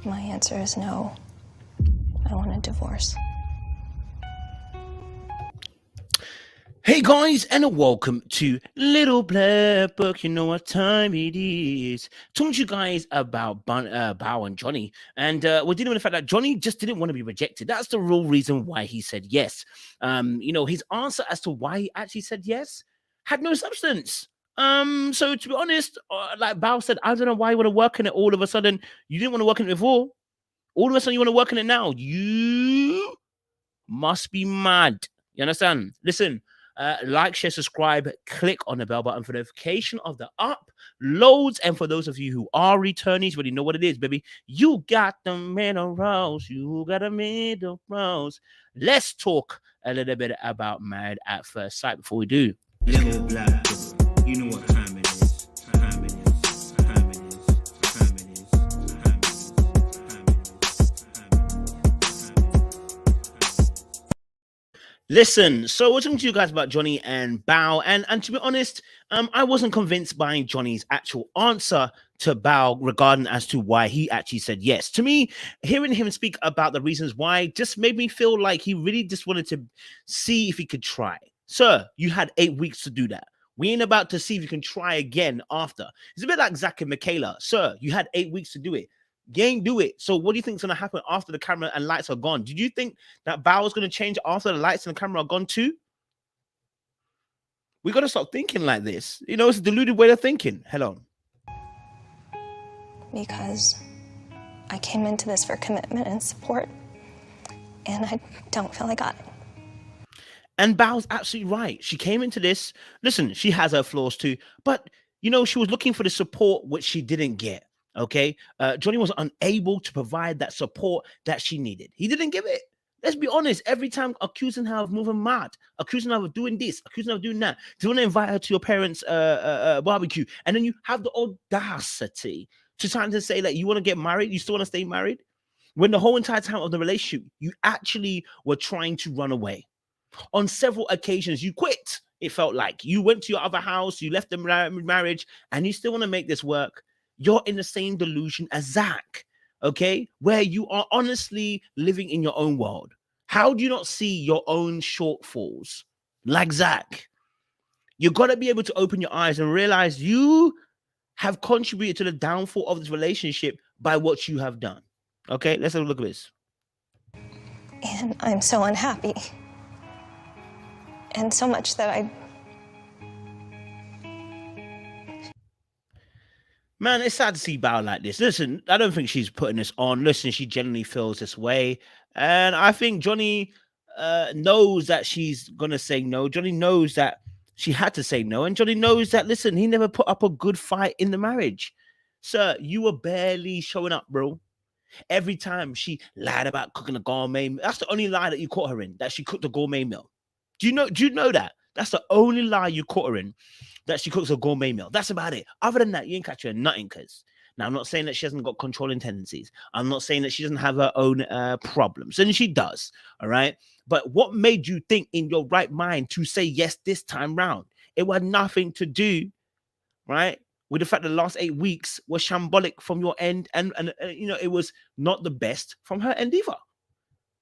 My answer is no. I want a divorce. Hey guys, and welcome to Little Black Book. You know what time it is. Talking to you guys about Bao and Johnny, and we're dealing with the fact that Johnny just didn't want to be rejected. That's the real reason why he said yes. His answer as to why he actually said yes had no substance. So to be honest, like Bao said, I don't know why you want to work in it all of a sudden. You didn't want to work in it before. All of a sudden, you want to work in it now. You must be mad. You understand? Listen. Like, share, subscribe, click on the bell button for notification of the uploads. And for those of you who are returnees, really know what it is, baby. You got the minerals. You got the minerals. Let's talk a little bit about Married at First Sight before we do. Little Black Book, you know what time it is. Time it is. Time it is. Time it is. Time it is. Listen, so we're talking to you guys about Johnny and Bao, and to be honest, I wasn't convinced by Johnny's actual answer to Bao regarding as to why he actually said yes. To me, hearing him speak about the reasons why just made me feel like he really just wanted to see if he could try. Sir, you had 8 weeks to do that. We ain't about to see if you can try again after. It's a bit like Zach and Michaela. Sir, you had 8 weeks to do it. You ain't do it. So what do you think is going to happen after the camera and lights are gone? Did you think that Bao is going to change after the lights and the camera are gone too? We got to stop thinking like this. You know, it's a deluded way of thinking. Hello. Because I came into this for commitment and support, and I don't feel I got it. And Bao's absolutely right. She came into this. Listen, she has her flaws too, but you know, she was looking for the support which she didn't get. Okay, Johnny was unable to provide that support that she needed. He didn't give it. Let's be honest. Every time accusing her of moving mad, accusing her of doing this, accusing her of doing that, do you want to invite her to your parents' barbecue, and then you have the audacity to try to say that you want to get married, you still want to stay married, when the whole entire time of the relationship you actually were trying to run away. On several occasions, you quit. It felt like you went to your other house, you left the marriage, and you still want to make this work. You're in the same delusion as Zach, okay? Where you are honestly living in your own world. How do you not see your own shortfalls like Zach? You got to be able to open your eyes and realize you have contributed to the downfall of this relationship by what you have done. Okay, let's have a look at this. And I'm so unhappy. And so much that Man, it's sad to see Bao like this. Listen, I don't think she's putting this on. Listen, she genuinely feels this way. And I think Johnny knows that she's going to say no. Johnny knows that she had to say no. And Johnny knows that, listen, he never put up a good fight in the marriage. Sir, you were barely showing up, bro. Every time she lied about cooking a gourmet meal. That's the only lie that you caught her in, that she cooked a gourmet meal. Do you know that? That's the only lie you caught her in, that she cooks a gourmet meal. That's about it. Other than that, you ain't catch her in nothing, cuz. Now, I'm not saying that she hasn't got controlling tendencies. I'm not saying that she doesn't have her own problems. And she does, all right? But what made you think in your right mind to say yes this time round? It had nothing to do, right, with the fact that the last 8 weeks was shambolic from your end. And it was not the best from her end either,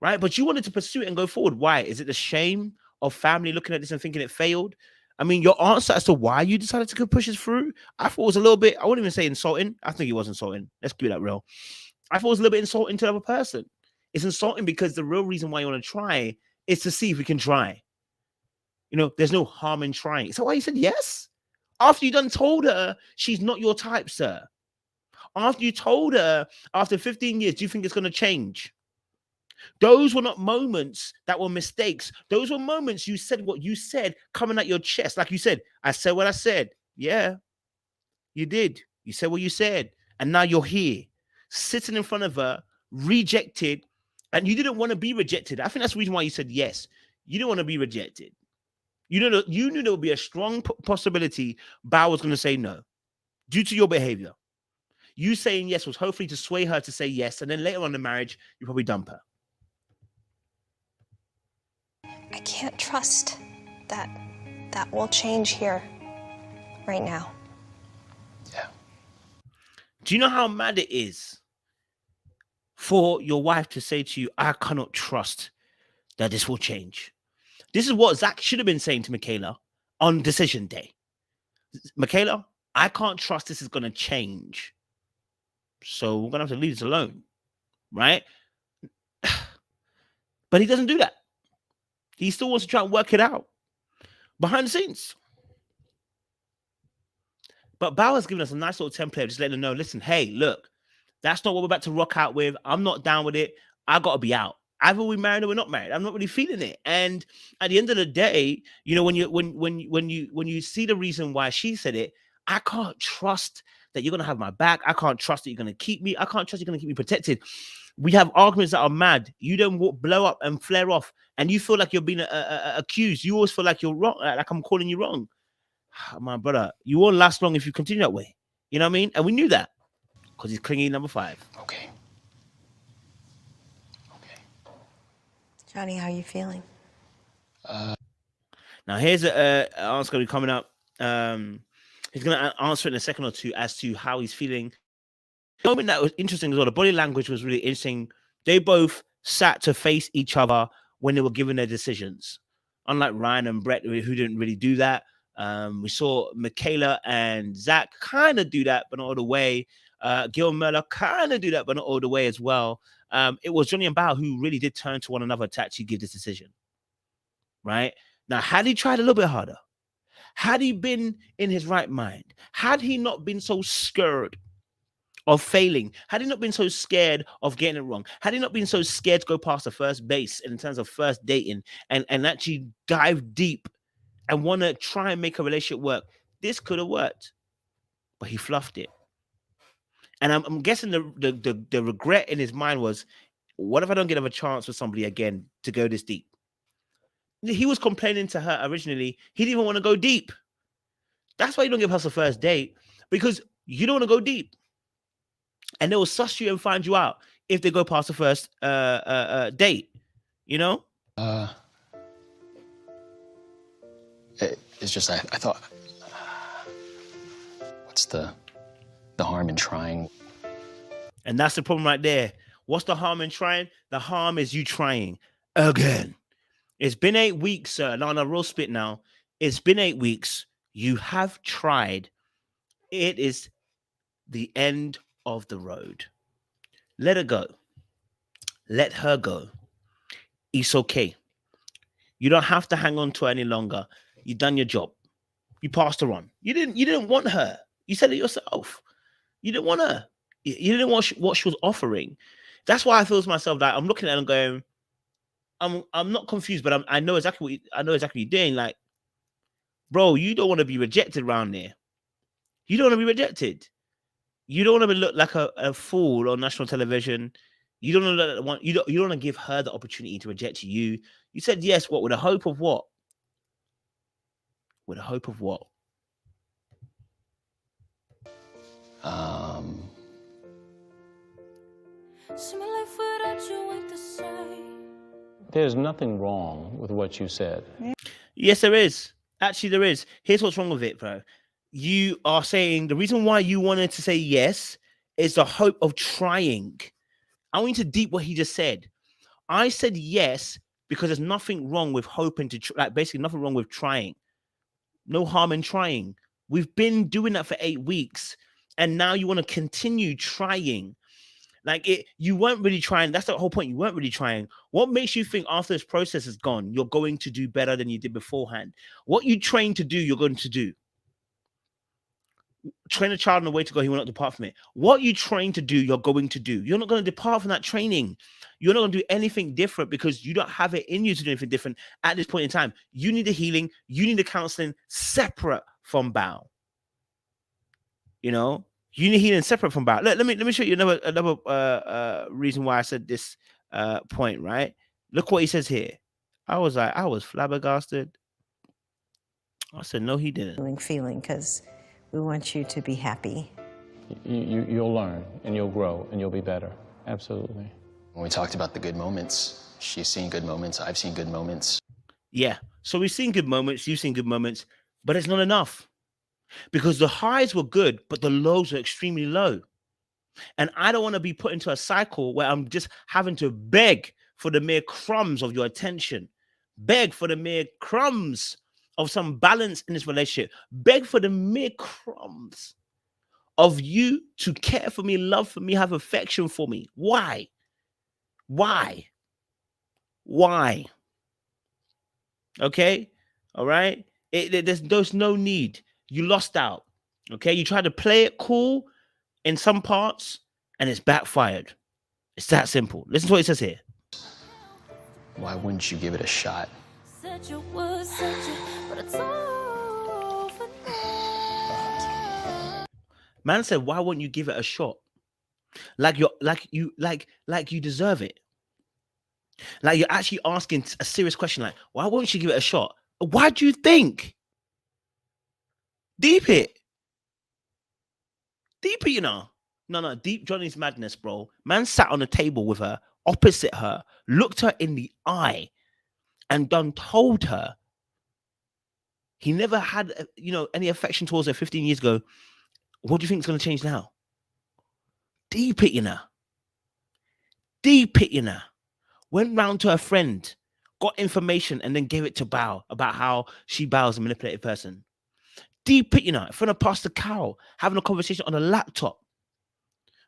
right? But you wanted to pursue it and go forward. Why? Is it the shame of family looking at this and thinking it failed? I mean, your answer as to why you decided to go push this through, I thought was a little bit, I wouldn't even say insulting. I think it was insulting. Let's keep that real. I thought it was a little bit insulting to the other person. It's insulting because the real reason why you want to try is to see if we can try. You know, there's no harm in trying. Is that why you said yes? After you done told her she's not your type, sir. After you told her after 15 years, do you think it's going to change? Those were not moments that were mistakes. Those were moments you said what you said coming at your chest. Like you said, I said what I said. Yeah, you did. You said what you said. And now you're here, sitting in front of her, rejected, and you didn't want to be rejected. I think that's the reason why you said yes. You didn't want to be rejected. You knew there would be a strong possibility Bao was going to say no due to your behavior. You saying yes was hopefully to sway her to say yes, and then later on in the marriage, you probably dump her. I can't trust that will change here right now. Yeah. Do you know how mad it is for your wife to say to you, I cannot trust that this will change. This is what Zach should have been saying to Michaela on decision day. Michaela, I can't trust this is going to change. So we're going to have to leave this alone, right? But he doesn't do that. He still wants to try and work it out behind the scenes. But Bauer's given us a nice little template, just letting them know, listen, hey, look, that's not what we're about to rock out with. I'm not down with it. I got to be out. Either we're married or we're not married. I'm not really feeling it. And at the end of the day, you know, when you see the reason why she said it, I can't trust that you're going to have my back. I can't trust that you're going to keep me. I can't trust you're going to keep me protected. We have arguments that are mad. You don't blow up and flare off, and you feel like you're being accused. You always feel like you're wrong, like I'm calling you wrong. My brother, you won't last long if you continue that way. You know what I mean? And we knew that because he's clingy number 5. Okay. Johnny, how are you feeling? Now here's an answer going to be coming up. He's going to answer in a second or two as to how he's feeling. The moment that was interesting as well, the body language was really interesting. They both sat to face each other when they were given their decisions. Unlike Ryan and Brett, who didn't really do that. We saw Michaela and Zach kind of do that, but not all the way. Gil Merler kind of do that, but not all the way as well. It was Johnny and Bao who really did turn to one another to actually give this decision. Right? Now, had he tried a little bit harder, had he been in his right mind, had he not been so scared of failing, had he not been so scared of getting it wrong, had he not been so scared to go past the first base in terms of first dating and actually dive deep and want to try and make a relationship work, this could have worked. But he fluffed it. And I'm guessing the regret in his mind was, what if I don't get a chance with somebody again to go this deep? He was complaining to her originally. He didn't even want to go deep. That's why you don't give us a first date, because you don't want to go deep. And they will suss you and find you out if they go past the first date, you know? It's just, I thought, what's the harm in trying? And that's the problem right there. What's the harm in trying? The harm is you trying again. It's been 8 weeks, sir. No, real spit now. It's been 8 weeks. You have tried. It is the end of the road. Let her go. Let her go. It's okay. You don't have to hang on to her any longer. You've done your job. You passed her on. You didn't want her. You said it yourself. You didn't want her. You didn't want what she was offering. That's why I feel to myself that I'm looking at her and going, I'm not confused, but I know exactly what you're doing. Like, bro, you don't want to be rejected around there. You don't want to be rejected. You don't want to look like a fool on national television. You don't want you don't want to give her the opportunity to reject you. You said yes. What, with a hope of what? With a hope of what? There's nothing wrong with what you said. Yes, there is. Actually, there is. Here's what's wrong with it, bro. You are saying the reason why you wanted to say yes is the hope of trying. I want you to deep what he just said. I said yes because there's nothing wrong with hoping to basically nothing wrong with trying. No harm in trying. We've been doing that for 8 weeks, and now you want to continue trying. You weren't really trying. That's the whole point. You weren't really trying. What makes you think after this process is gone, you're going to do better than you did beforehand? What you trained to do, you're going to do. Train a child in the way to go, he will not depart from it. What you train to do, you're going to do. You're not going to depart from that training. You're not going to do anything different because you don't have it in you to do anything different at this point in time. You need the healing. You need the counseling separate from Bao. You know, you need healing separate from Bao. Let me show you another reason why I said this point. Right? Look what he says here. I was flabbergasted. I said no, he didn't. Feeling, because we want you to be happy. You'll learn and you'll grow and you'll be better. Absolutely. When we talked about the good moments, she's seen good moments, I've seen good moments. Yeah. So we've seen good moments, you've seen good moments, but it's not enough. Because the highs were good, but the lows were extremely low. And I don't want to be put into a cycle where I'm just having to beg for the mere crumbs of your attention, beg for the mere crumbs of some balance in this relationship, beg for the mere crumbs of you to care for me, love for me, have affection for me. Why? Why? Why? Okay? All right? There's no need. You lost out. Okay? You tried to play it cool in some parts and it's backfired. It's that simple. Listen to what it says here. Why wouldn't you give it a shot? Said you would, but it's over now. Man said, why won't you give it a shot? Like you deserve it. Like you're actually asking a serious question, like, why won't you give it a shot? Why do you think? Deep it, you know. No, deep Johnny's madness, bro. Man sat on a table with her, opposite her, looked her in the eye, and done told her he never had, any affection towards her 15 years ago. What do you think is going to change now? Deep it, you know. Deep it, you know. Went round to her friend, got information, and then gave it to Bao about how she Bao's a manipulated person. Deep it, you know, in front of Pastor Carol, having a conversation on a laptop,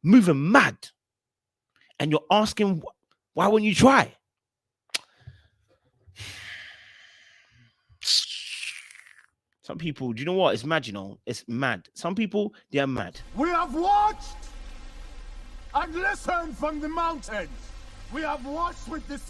moving mad. And you're asking, why won't you try? Some people, do you know what? It's mad, It's mad. Some people, they are mad. We have watched and listened from the mountains. We have watched with this